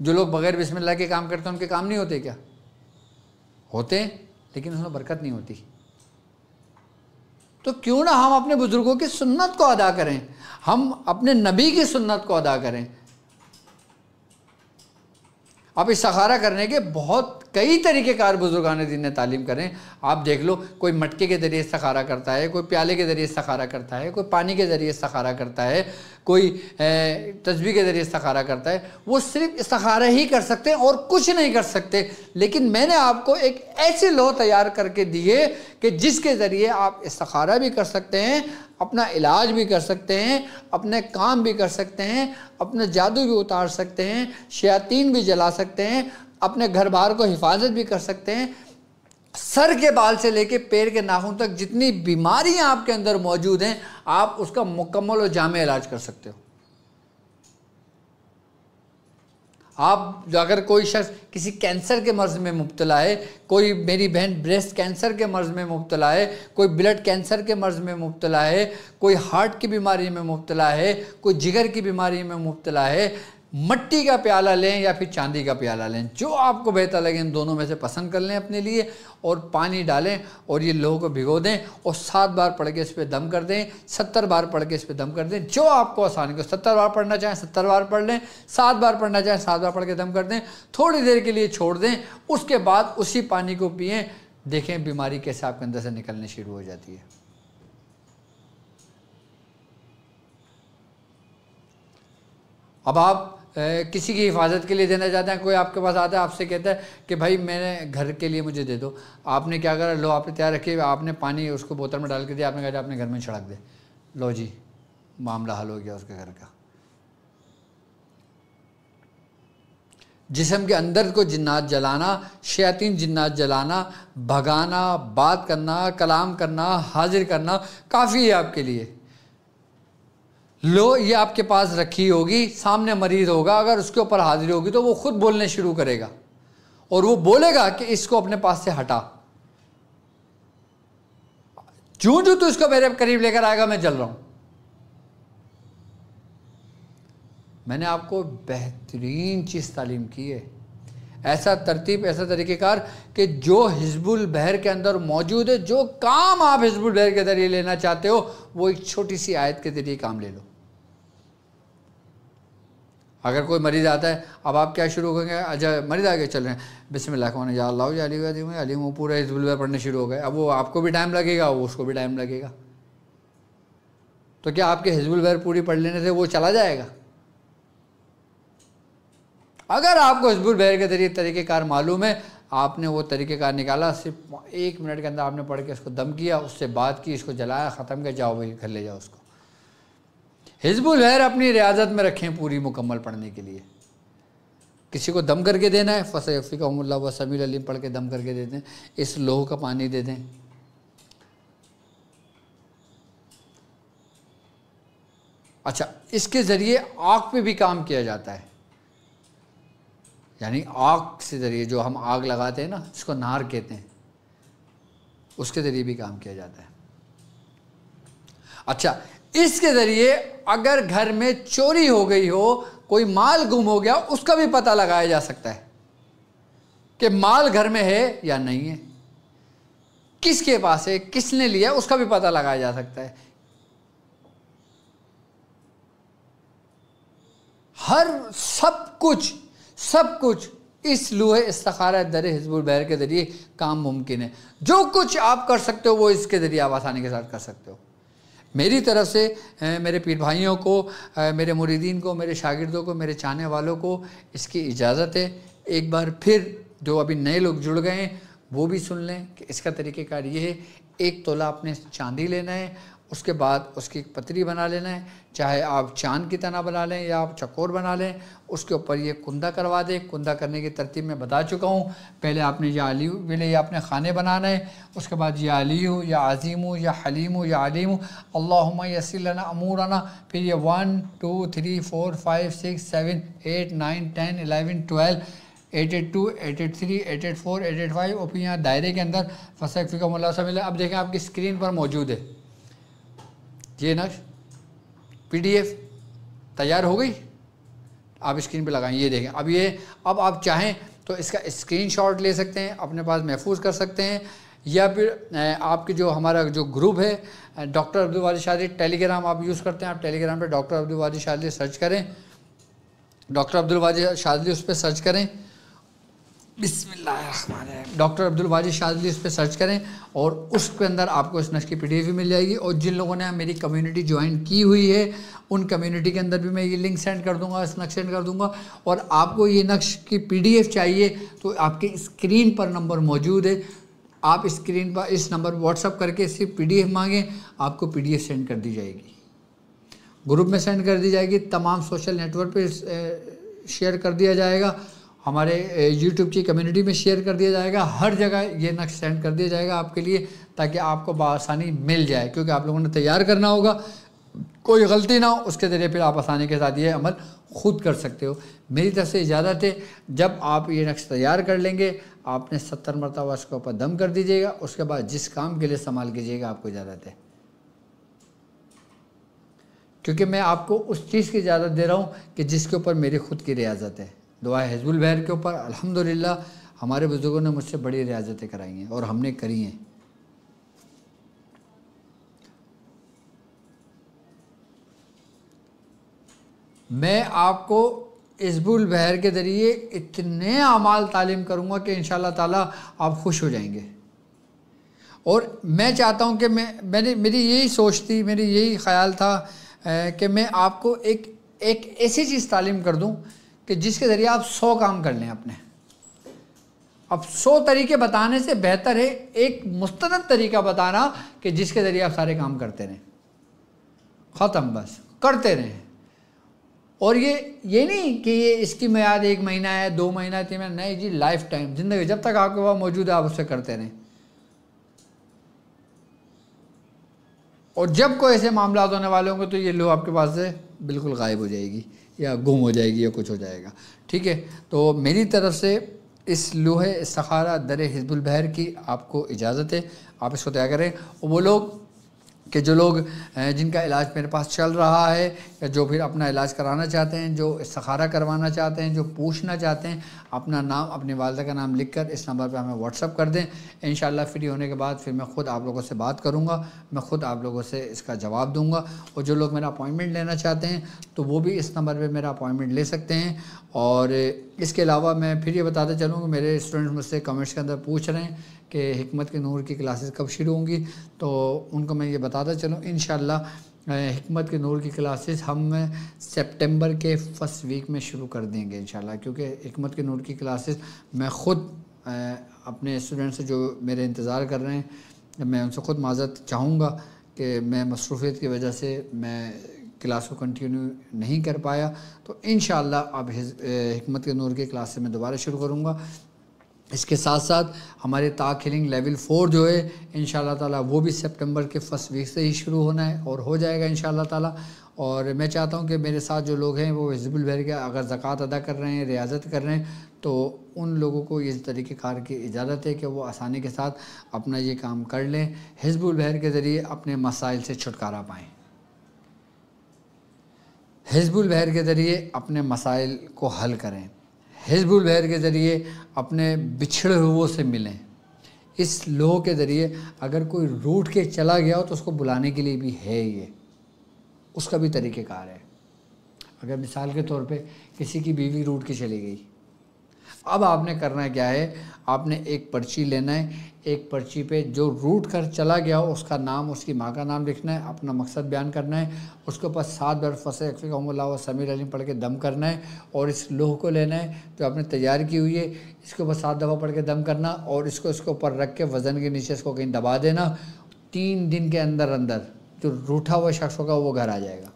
Speaker 1: جو لوگ بغیر بسم اللہ کے کام کرتے ہیں ان کے کام نہیں ہوتے کیا؟ ہوتے ہیں، لیکن اس میں برکت نہیں ہوتی۔ تو کیوں نہ ہم اپنے بزرگوں کی سنت کو ادا کریں، ہم اپنے نبی کی سنت کو ادا کریں۔ اب استخارہ کرنے کے بہت کئی طریقے کار بزرگان دین نے تعلیم کریں. آپ دیکھ لو، کوئی مٹکے کے ذریعے استخارہ کرتا ہے، کوئی پیالے کے ذریعے استخارہ کرتا ہے، کوئی پانی کے ذریعے استخارہ کرتا ہے، کوئی تسبیح کے ذریعے استخارہ کرتا ہے. وہ صرف استخارہ ہی کر سکتے ہیں اور کچھ نہیں کر سکتے. لیکن میں نے آپ کو ایک ایسے لوح تیار کر کے دیے کہ جس کے ذریعے آپ استخارہ بھی کر سکتے ہیں، اپنا علاج بھی کر سکتے ہیں، اپنے کام بھی کر سکتے ہیں، اپنا جادو بھی اتار سکتے ہیں، شیاطین بھی جلا سکتے ہیں، اپنے گھر بار کو حفاظت بھی کر سکتے ہیں. سر کے بال سے لے کے پیر کے ناخن تک جتنی بیماریاں آپ کے اندر موجود ہیں، آپ اس کا مکمل و جامع علاج کر سکتے ہو. آپ اگر کوئی شخص کسی کینسر کے مرض میں مبتلا ہے، کوئی میری بہن بریسٹ کینسر کے مرض میں مبتلا ہے، کوئی بلڈ کینسر کے مرض میں مبتلا ہے، کوئی ہارٹ کی بیماری میں مبتلا ہے، کوئی جگر کی بیماری میں مبتلا ہے، مٹی کا پیالہ لیں یا پھر چاندی کا پیالہ لیں، جو آپ کو بہتر لگے ان دونوں میں سے پسند کر لیں اپنے لیے، اور پانی ڈالیں اور یہ لوہوں کو بھگو دیں اور 7 بار پڑھ کے اس پہ دم کر دیں، 70 بار پڑھ کے اس پہ دم کر دیں، جو آپ کو آسانی کو. 70 بار پڑھنا چاہیں 70 بار پڑھ لیں، 7 بار پڑھنا چاہیں 7 بار پڑھ کے دم کر دیں، تھوڑی دیر کے لیے چھوڑ دیں، اس کے بعد اسی پانی کو پئیں. دیکھیں بیماری کیسے آپ کے اندر سے نکلنے شروع ہو جاتی ہے. اب آپ کسی کی حفاظت کے لیے دینا چاہتے ہیں، کوئی آپ کے پاس آتا ہے، آپ سے کہتا ہے کہ بھائی میں نے گھر کے لیے مجھے دے دو. آپ نے کیا کرا، لو آپ نے تیار رکھی، آپ نے پانی اس کو بوتل میں ڈال کے دیا، آپ نے کہا اپنے گھر میں چھڑک دے، لو جی معاملہ حل ہو گیا اس کے گھر کا. جسم کے اندر کو جنات جلانا، شیاطین جنات جلانا، بھگانا، بات کرنا، کلام کرنا، حاضر کرنا کافی ہے آپ کے لیے. لو یہ آپ کے پاس رکھی ہوگی، سامنے مریض ہوگا، اگر اس کے اوپر حاضری ہوگی تو وہ خود بولنے شروع کرے گا اور وہ بولے گا کہ اس کو اپنے پاس سے ہٹا. جو تو اس کو میرے قریب لے کر آئے گا میں جل رہا ہوں. میں نے آپ کو بہترین چیز تعلیم کی ہے، ایسا ترتیب، ایسا طریقہ کار کہ جو حزب البحر کے اندر موجود ہے، جو کام آپ حزب البحر کے ذریعے لینا چاہتے ہو وہ ایک چھوٹی سی آیت کے ذریعے کام لے لو. اگر کوئی مریض آتا ہے، اب آپ کیا شروع کریں گے، اچھا مریض آگے چل رہے ہیں، بسم اللہ الرحمن الرحیم، یا اللہ یا علی علی، وہ پورا حزب البحر پڑھنے شروع ہو گئے. اب وہ آپ کو بھی ٹائم لگے گا، وہ اس کو بھی ٹائم لگے گا. تو کیا آپ کے حزب البحر پوری پڑھ لینے سے وہ چلا جائے گا؟ اگر آپ کو حزب البحر کے ذریعے طریقہ کار معلوم ہے، آپ نے وہ طریقہ کار نکالا، صرف 1 منٹ کے اندر آپ نے پڑھ کے اس کو دم کیا، اس سے بات کی، اس کو جلایا، ختم کیا، جاؤ بھائی گھر لے جاؤ اس کو. حزب البحر اپنی ریاضت میں رکھیں پوری مکمل پڑھنے کے لیے. کسی کو دم کر کے دینا ہے، فَسَيَكْفِيكَهُمُ اللَّهُ وَهُوَ السَّمِيعُ الْعَلِيمُ پڑھ کے دم کر کے دے دیں، اس لوح کا پانی دے دیں. اچھا، اس کے ذریعے آگ پہ بھی کام کیا جاتا ہے، یعنی آگ سے ذریعے جو ہم آگ لگاتے ہیں نا، اس کو نار کہتے ہیں، اس کے ذریعے بھی کام کیا جاتا ہے. اچھا، اس کے ذریعے اگر گھر میں چوری ہو گئی ہو، کوئی مال گم ہو گیا، اس کا بھی پتہ لگایا جا سکتا ہے کہ مال گھر میں ہے یا نہیں ہے، کس کے پاس ہے، کس نے لیا، اس کا بھی پتہ لگایا جا سکتا ہے. سب کچھ اس لوح استخارہ در حزب البحر کے ذریعے کام ممکن ہے. جو کچھ آپ کر سکتے ہو وہ اس کے ذریعے آپ آسانی کے ساتھ کر سکتے ہو. میری طرف سے میرے پیر بھائیوں کو، میرے مریدین کو، میرے شاگردوں کو، میرے چاہنے والوں کو اس کی اجازت ہے. ایک بار پھر جو ابھی نئے لوگ جڑ گئے ہیں وہ بھی سن لیں کہ اس کا طریقہ کار یہ ہے. 1 تولہ آپ نے چاندی لینا ہے، اس کے بعد اس کی ایک پتری بنا لینا ہے، چاہے آپ چاند کی طرح بنا لیں یا آپ چکور بنا لیں. اس کے اوپر یہ کندہ کروا دیں. کندہ کرنے کی ترتیب میں بتا چکا ہوں. پہلے آپ نے یا علی، پہلے یہ آپ نے خانے بنانا ہے، اس کے بعد یا علی یا عظیم یا حلیم یا علیم، اللہم یسر لنا امورنا، پھر یہ 1 2 3 4 5 6 7 8 9 10 11 12 882 883 884 885، اور پھر یہاں دائرے کے اندر فَسَيَكْفِيكَهُمُ اللَّهُ سَمِيعًا. اب دیکھیں آپ کی اسکرین پر موجود ہے یہ نقش PDF تیار ہو گئی، آپ اسکرین پہ لگائیں، یہ دیکھیں. اب آپ چاہیں تو اس کا اسکرین شاٹ لے سکتے ہیں، اپنے پاس محفوظ کر سکتے ہیں، یا پھر آپ کے جو ہمارا جو گروپ ہے ڈاکٹر عبدالواجد شاذلی، ٹیلی گرام آپ یوز کرتے ہیں، آپ ٹیلی گرام پہ ڈاکٹر عبدالواجد شاذلی سرچ کریں، ڈاکٹر عبدالواجد شاذلی اس پہ سرچ کریں. بسم اللہ الرحمن الرحیم. ڈاکٹر عبدالواجد شاذلی اس پہ سرچ کریں اور اس کے اندر آپ کو اس نقش کی PDF بھی مل جائے گی. اور جن لوگوں نے میری کمیونٹی جوائن کی ہوئی ہے ان کمیونٹی کے اندر بھی میں یہ لنک سینڈ کر دوں گا, اس نقش سینڈ کر دوں گا. اور آپ کو یہ نقش کی PDF چاہیے تو آپ کے اسکرین پر نمبر موجود ہے, آپ اسکرین پر اس نمبر واٹس اپ کر کے صرف PDF مانگیں, آپ کو PDF سینڈ کر دی جائے گی, گروپ میں سینڈ کر دی جائے گی, تمام سوشل نیٹ ورک پہ شیئر کر دیا جائے گا, ہمارے یوٹیوب کی کمیونٹی میں شیئر کر دیا جائے گا, ہر جگہ یہ نقش سینڈ کر دیا جائے گا آپ کے لیے, تاکہ آپ کو بآسانی مل جائے. کیونکہ آپ لوگوں نے تیار کرنا ہوگا, کوئی غلطی نہ ہو, اس کے ذریعے پھر آپ آسانی کے ساتھ یہ عمل خود کر سکتے ہو. میری طرف سے اجازت ہے. جب آپ یہ نقش تیار کر لیں گے آپ نے 70 مرتبہ اس کے اوپر دم کر دیجیے گا, اس کے بعد جس کام کے لیے استعمال کیجیے گا آپ کو اجازت ہے. کیونکہ میں آپ کو اس چیز کی اجازت دے رہا ہوں کہ جس کے اوپر میری خود کی ریاضت ہے. دعائے حزب البحر کے اوپر الحمدللہ ہمارے بزرگوں نے مجھ سے بڑی ریاضتیں کرائی ہیں اور ہم نے کری ہیں. میں آپ کو حزب البحر کے ذریعے اتنے اعمال تعلیم کروں گا کہ انشاءاللہ تعالیٰ آپ خوش ہو جائیں گے. اور میں چاہتا ہوں کہ میری یہی سوچ تھی, میری یہی خیال تھا کہ میں آپ کو ایک ایسی چیز تعلیم کر دوں کہ جس کے ذریعے آپ 100 کام کر لیں اپنے. اب 100 طریقے بتانے سے بہتر ہے ایک مستند طریقہ بتانا کہ جس کے ذریعے آپ سارے کام کرتے رہیں, ختم, بس کرتے رہیں. اور یہ نہیں کہ یہ اس کی میعاد 1 مہینہ ہے, 2 مہینہ ہے, 3 مہینہ, نہیں جی, لائف ٹائم, زندگی جب تک آپ کے پاس موجود ہے آپ اسے کرتے رہیں. اور جب کوئی ایسے معاملات ہونے والے ہوں گے تو یہ لو آپ کے پاس سے بالکل غائب ہو جائے گی یا گم ہو جائے گی یا کچھ ہو جائے گا. ٹھیک ہے, تو میری طرف سے اس لوح استخارہ در حزب البحر کی آپ کو اجازت ہے, آپ اس کو تیار کریں. اور وہ لوگ کہ جو لوگ جن کا علاج میرے پاس چل رہا ہے یا جو پھر اپنا علاج کرانا چاہتے ہیں, جو استخارہ کروانا چاہتے ہیں, جو پوچھنا چاہتے ہیں, اپنا نام, اپنی والدہ کا نام لکھ کر اس نمبر پہ ہمیں واٹس اپ کر دیں. انشاءاللہ فری ہونے کے بعد پھر میں خود آپ لوگوں سے بات کروں گا, میں خود آپ لوگوں سے اس کا جواب دوں گا. اور جو لوگ میرا اپوائنٹمنٹ لینا چاہتے ہیں تو وہ بھی اس نمبر پہ میرا اپوائنٹمنٹ لے سکتے ہیں. اور اس کے علاوہ میں پھر یہ بتاتے چلوں کہ میرے اسٹوڈنٹس مجھ سے کمنٹس کے اندر پوچھ رہے ہیں کہ حکمت کے نور کی کلاسز کب شروع ہوں گی, تو ان کو میں یہ بتاتا چلوں انشاءاللہ حکمت کے نور کی کلاسز ہم سپٹمبر کے فرسٹ ویک میں شروع کر دیں گے انشاءاللہ. کیونکہ حکمت کے نور کی کلاسز میں خود اپنے اسٹوڈنٹ سے جو میرے انتظار کر رہے ہیں میں ان سے خود معذرت چاہوں گا کہ میں مصروفیت کی وجہ سے میں کلاس کو کنٹینیو نہیں کر پایا. تو انشاءاللہ اب حکمت کے نور کی کلاس سے میں دوبارہ شروع کروں گا. اس کے ساتھ ساتھ ہمارے تاک ہیلنگ لیول 4 جو ہے انشاءاللہ تعالیٰ وہ بھی سپٹمبر کے فرسٹ ویک سے ہی شروع ہونا ہے اور ہو جائے گا انشاءاللہ تعالیٰ. اور میں چاہتا ہوں کہ میرے ساتھ جو لوگ ہیں وہ حزب البحر کے اگر زکوٰۃ ادا کر رہے ہیں, ریاضت کر رہے ہیں, تو ان لوگوں کو اس طریقہ کار کی اجازت ہے کہ وہ آسانی کے ساتھ اپنا یہ کام کر لیں, حزب البحر کے ذریعے اپنے مسائل سے چھٹکارا پائیں, حزب البحر کے ذریعے اپنے مسائل کو حل کریں, حزب البحر کے ذریعے اپنے بچھڑے ہوئے سے ملیں. اس لوح کے ذریعے اگر کوئی روٹ کے چلا گیا ہو تو اس کو بلانے کے لیے بھی ہے, یہ اس کا بھی طریقہ کار ہے. اگر مثال کے طور پہ کسی کی بیوی روٹ کے چلی گئی, اب آپ نے کرنا کیا ہے, آپ نے ایک پرچی لینا ہے, ایک پرچی پہ جو روٹ کر چلا گیا ہو اس کا نام, اس کی ماں کا نام لکھنا ہے, اپنا مقصد بیان کرنا ہے, اس کے اوپر 7 بار فصح یکفیکہم اللہ و سمیع العلیم پڑھ کے دم کرنا ہے. اور اس لوح کو لینا ہے جو آپ نے تیار کی ہوئی ہے, اس کے اوپر 7 دفعہ پڑھ کے دم کرنا اور اس کے اوپر رکھ کے وزن کے نیچے اس کو کہیں دبا دینا. 3 دن کے اندر جو روٹھا ہوا شخص ہوگا وہ گھر آ جائے گا.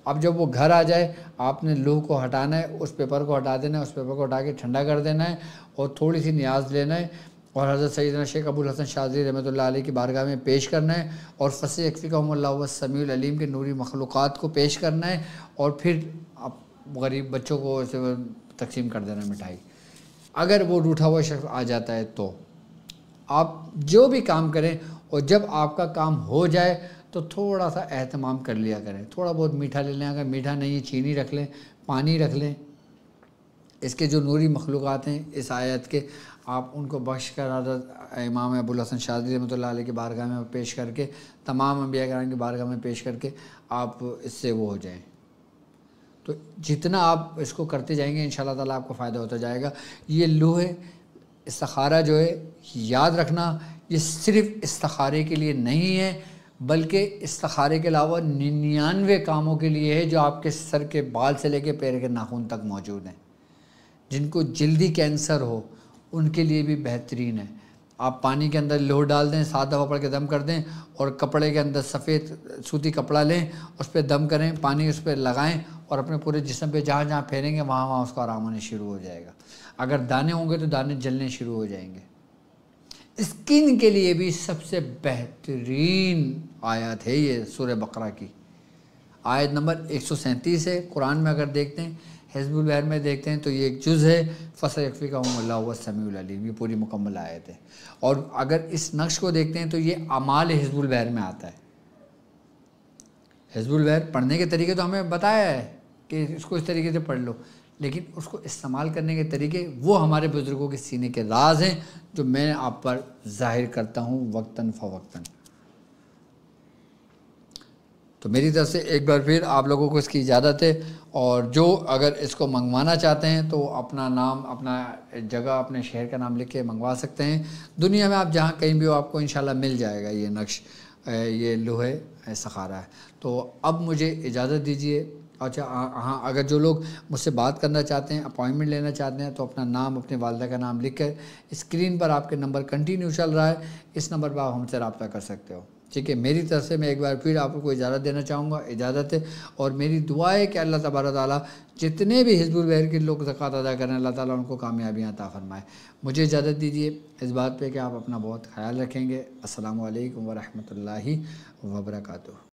Speaker 1: اب جب وہ گھر آ جائے آپ نے لوح کو ہٹانا ہے, اس پیپر کو ہٹا دینا ہے, اس پیپر کو ہٹا کے ٹھنڈا کر دینا ہے اور تھوڑی سی نیاز لینا ہے اور حضرت سیدنا شیخ ابوالحسن شاذلی رحمۃ اللہ علیہ کی بارگاہ میں پیش کرنا ہے اور فصح یکفیکہم اللہ السمیع العلیم کے نوری مخلوقات کو پیش کرنا ہے اور پھر غریب بچوں کو اسے تقسیم کر دینا مٹھائی. اگر وہ روٹھا ہوا شخص آ جاتا ہے تو آپ جو بھی کام کریں اور جب آپ کا کام ہو جائے تو تھوڑا سا اہتمام کر لیا کریں, تھوڑا بہت میٹھا لے لیں, اگر میٹھا نہیں ہے چینی رکھ لیں, پانی رکھ لیں. اس کے جو نوری مخلوقات ہیں اس آیت کے آپ ان کو بخش کر حضرت امام ابوالحسن شاذلی رحمۃ اللہ علیہ کی بارگاہ میں پیش کر کے, تمام انبیاء کرام کی بارگاہ میں پیش کر کے آپ اس سے وہ ہو جائیں. تو جتنا آپ اس کو کرتے جائیں گے انشاءاللہ تعالیٰ آپ کو فائدہ ہوتا جائے گا. یہ لوح استخارہ جو ہے یاد رکھنا یہ صرف استخارے کے لیے نہیں ہے، بلکہ استخارے کے علاوہ 99 کاموں کے لیے ہے جو آپ کے سر کے بال سے لے کے پیر کے ناخن تک موجود ہیں۔ جن کو جلدی کینسر ہو ان کے لیے بھی بہترین ہے۔ آپ پانی کے اندر لوہ ڈال دیں، 7 دفعہ پڑھ کے دم کر دیں، اور کپڑے کے اندر سفید سوتی کپڑا لیں، اس پہ دم کریں، پانی اس پہ لگائیں، اور اپنے پورے جسم پہ جہاں جہاں پھیریں گے وہاں وہاں اس کا آرام ہونے شروع ہو جائے گا۔ اگر دانے ہوں گے تو دانے جلنے شروع ہو جائیں گے۔ اسکن کے لیے بھی سب سے بہترین آیت ہے یہ سورہ بقرہ کی آیت نمبر 137 ہے۔ قرآن میں اگر دیکھتے ہیں، حزب البحر میں دیکھتے ہیں تو یہ ایک جز ہے، فَسَيَكْفِيكَهُمُ اللَّهُ هُوَ السَّمِيعُ الْعَلِيمُ، یہ پوری مکمل آیت ہے۔ اور اگر اس نقش کو دیکھتے ہیں تو یہ اعمال حزب البحر میں آتا ہے۔ حزب البحر پڑھنے کے طریقے تو ہمیں بتایا ہے کہ اس کو اس طریقے سے پڑھ لو، لیکن اس کو استعمال کرنے کے طریقے وہ ہمارے بزرگوں کے سینے کے راز ہیں جو میں آپ پر ظاہر کرتا ہوں وقتاً فوقتاً۔ تو میری طرف سے ایک بار پھر آپ لوگوں کو اس کی اجازت ہے، اور جو اگر اس کو منگوانا چاہتے ہیں تو اپنا نام، اپنا جگہ، اپنے شہر کا نام لکھ کے منگوا سکتے ہیں۔ دنیا میں آپ جہاں کہیں بھی ہو آپ کو انشاءاللہ مل جائے گا یہ نقش، یہ لوح استخارہ ہے۔ تو اب مجھے اجازت دیجیے۔ اچھا ہاں، اگر جو لوگ مجھ سے بات کرنا چاہتے ہیں، اپائنٹمنٹ لینا چاہتے ہیں، تو اپنا نام، اپنے والدہ کا نام لکھ کر اسکرین پر آپ کے نمبر کنٹینیو چل رہا ہے، اس نمبر پر آپ ہم سے رابطہ کر سکتے ہو۔ ٹھیک ہے، میری طرف سے میں ایک بار پھر آپ کو اجازت دینا چاہوں گا، اجازت ہے، اور میری دعا ہے کہ اللہ تبارک تعالیٰ جتنے بھی حزب البحر کے لوگ زکوٰۃ ادا کریں اللہ تعالیٰ ان کو کامیابیاں عطا فرمائے۔ مجھے اجازت دیجیے اس بات پہ کہ آپ اپنا بہت خیال رکھیں گے۔ السلام علیکم ورحمۃ اللہ وبرکاتہ۔